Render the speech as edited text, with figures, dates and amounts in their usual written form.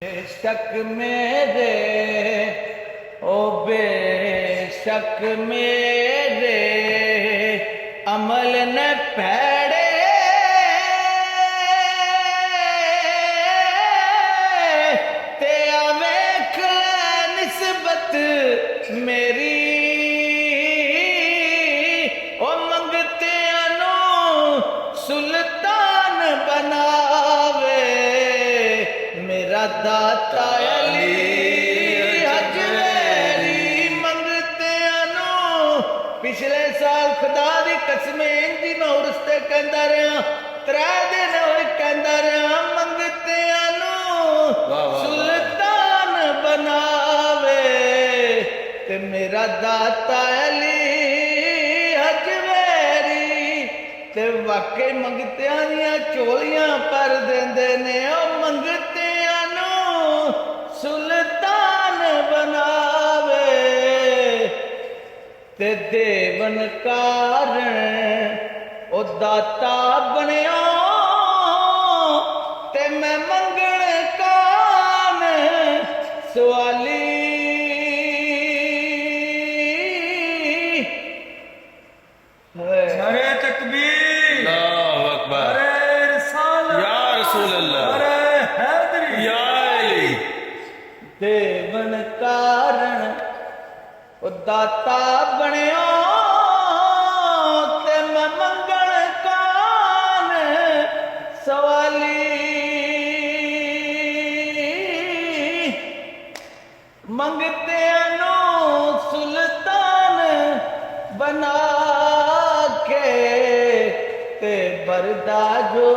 बेशक मेरे ओ बेशक मेरे अमल न पैड़े ते आवेख निस्बत मेरी ओ मंगतियां नू सुल्तान बनावे मेरा दाता अली हजवेरी मंगतियां नू पिछले साल खुदा दी कसम इंजी मैं उर्स ते कहंदा रहा 3 दिन होए कहंदा रहा मंगतियां नू सुल्तान बनावे ते मेरा दाता अली हजवेरी ते वाकई मंगतियां दियां चोलियां पर देंदे ने ओ मंगतियां नू सुल्तान बनावे ते देवन कारण ओ दाता बनिया ते मैं मंगण कान सवाली नारे तकबीर, अल्लाहु अकबर, नारे रिसालत, या रसूल अल्लाह, नारे हैदरी, या अली। देवन कारण ओ दाता बनिया ते मैं मंगण कान सवाली मंगतियां नू सुल्तान बना के ते बरदा जो